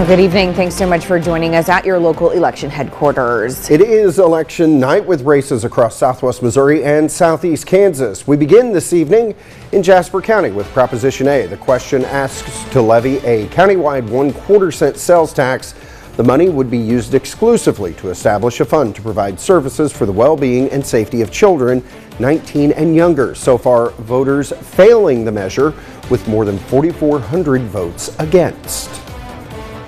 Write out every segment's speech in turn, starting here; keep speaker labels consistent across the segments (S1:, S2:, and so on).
S1: Well, good evening. Thanks so much for joining us at your local election headquarters.
S2: It is election night with races across southwest Missouri and southeast Kansas. We begin this evening in Jasper County with Proposition A. The question asks to levy a countywide 1/4 cent sales tax. The money would be used exclusively to establish a fund to provide services for the well-being and safety of children 19 and younger. So far, voters failing the measure with more than 4,400 votes against.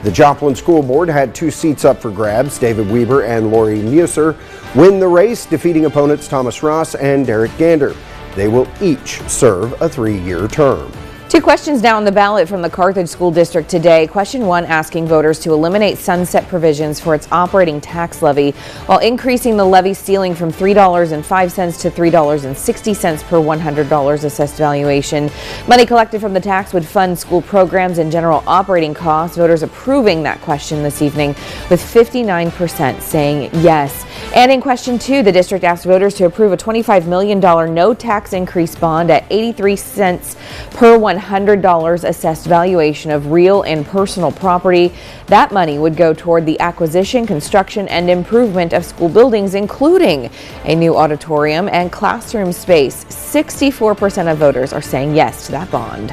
S2: The Joplin School Board had 2 seats up for grabs. David Weber and Lori Musser win the race, defeating opponents Thomas Ross and Derek Gander. They will each serve a 3-year term.
S1: 2 questions now on the ballot from the Carthage School District today. Question 1 asking voters to eliminate sunset provisions for its operating tax levy while increasing the levy ceiling from $3.05 to $3.60 per $100 assessed valuation. Money collected from the tax would fund school programs and general operating costs. Voters approving that question this evening with 59% saying yes. And in question 2, the district asked voters to approve a $25 million no tax increase bond at 83 cents per $100 assessed valuation of real and personal property. That money would go toward the acquisition, construction, and improvement of school buildings, including a new auditorium and classroom space. 64% of voters are saying yes to that bond.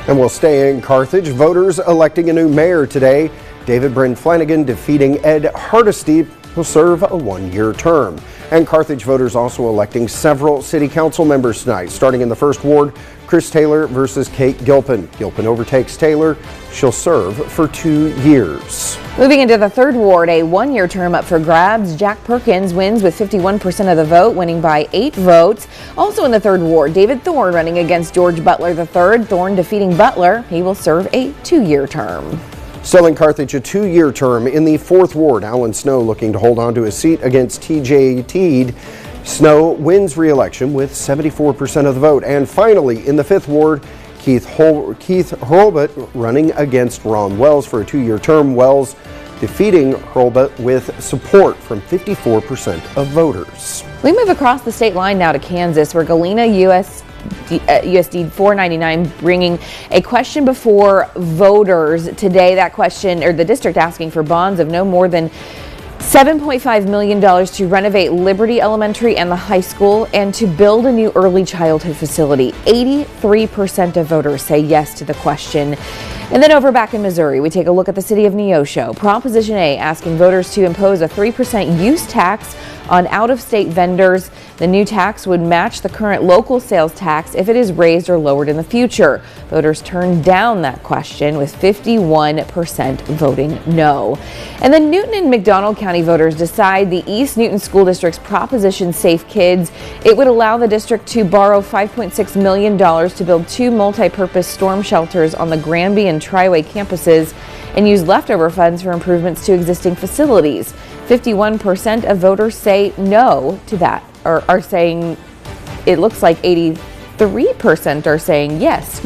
S2: And we'll stay in Carthage. Voters electing a new mayor today. David Bryn Flanagan defeating Ed Hardesty will serve a 1-year term. And Carthage voters also electing several city council members tonight. Starting in the 1st Ward, Chris Taylor versus Kate Gilpin. Gilpin overtakes Taylor. She'll serve for 2 years.
S1: Moving into the 3rd Ward, a 1-year term up for grabs. Jack Perkins wins with 51% of the vote, winning by 8 votes. Also in the 3rd Ward, David Thorne running against George Butler III. Thorne defeating Butler. He will serve a 2-year term.
S2: Still in Carthage, a 2-year term in the 4th Ward. Alan Snow looking to hold on to his seat against TJ Teed. Snow wins re-election with 74% of the vote. And finally, in the 5th Ward, Keith Hurlbut running against Ron Wells for a 2-year term. Wells defeating Hurlbut with support from 54% of voters.
S1: We move across the state line now to Kansas, where Galena USD 499 bringing a question before voters today. That question, or the district asking for bonds of no more than $7.5 million to renovate Liberty Elementary and the high school and to build a new early childhood facility. 83% of voters say yes to the question. And then over back in Missouri, we take a look at the city of Neosho. Proposition A asking voters to impose a 3% use tax on out-of-state vendors. The new tax would match the current local sales tax if it is raised or lowered in the future. Voters turned down that question with 51% voting no. And then Newton and McDonald County voters decide the East Newton School District's Proposition Safe Kids. It would allow the district to borrow $5.6 million to build 2 multi-purpose storm shelters on the Granby and Triway campuses and use leftover funds for improvements to existing facilities. 51% of voters say no to that, or are saying, it looks like 83% are saying yes,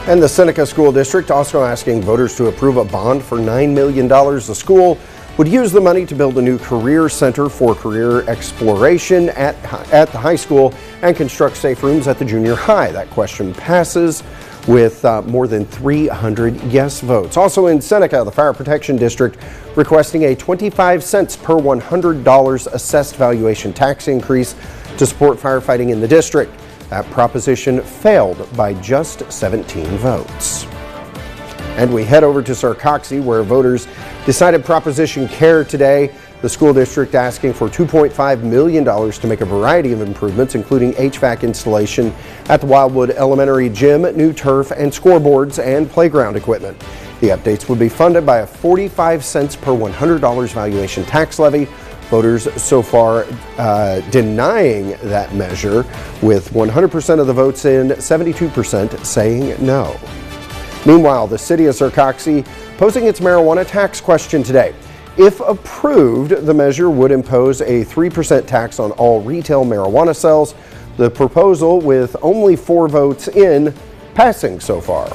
S2: And the Seneca School District also asking voters to approve a bond for $9 million. The school would use the money to build a new career center for career exploration at the high school and construct safe rooms at the junior high. That question passes with more than 300 yes votes. Also in Seneca, the Fire Protection District requesting a 25 cents per $100 assessed valuation tax increase to support firefighting in the district. That proposition failed by just 17 votes. And we head over to Sarcoxie, where voters decided Proposition Care today. The school district asking for $2.5 million to make a variety of improvements, including HVAC installation at the Wildwood Elementary gym, new turf and scoreboards, and playground equipment. The updates would be funded by a 45 cents per $100 valuation tax levy. Voters so far denying that measure, with 100% of the votes in, 72% saying no. Meanwhile, the city of Sarcoxie posing its marijuana tax question today. If approved, the measure would impose a 3% tax on all retail marijuana sales. The proposal, with only 4 votes in, passing so far.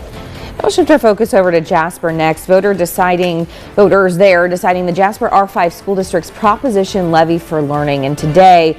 S1: We'll shift our focus over to Jasper next. Voters deciding the Jasper R5 School District's Proposition Levy for Learning. And today,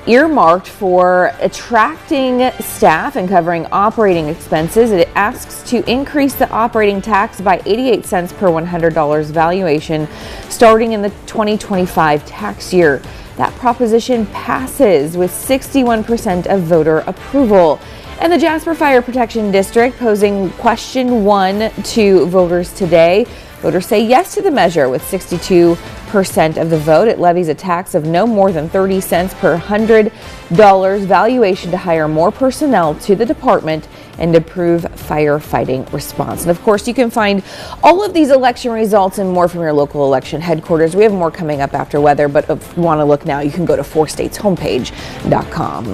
S1: earmarked for attracting staff and covering operating expenses. It asks to increase the operating tax by 88 cents per $100 valuation starting in the 2025 tax year. That proposition passes with 61% of voter approval. And the Jasper Fire Protection District posing question 1 to voters today. Voters say yes to the measure with 62% of the vote. It levies a tax of no more than 30 cents per $100 valuation to hire more personnel to the department and improve firefighting response. And of course, you can find all of these election results and more from your local election headquarters. We have more coming up after weather, but if you want to look now, you can go to 4stateshomepage.com.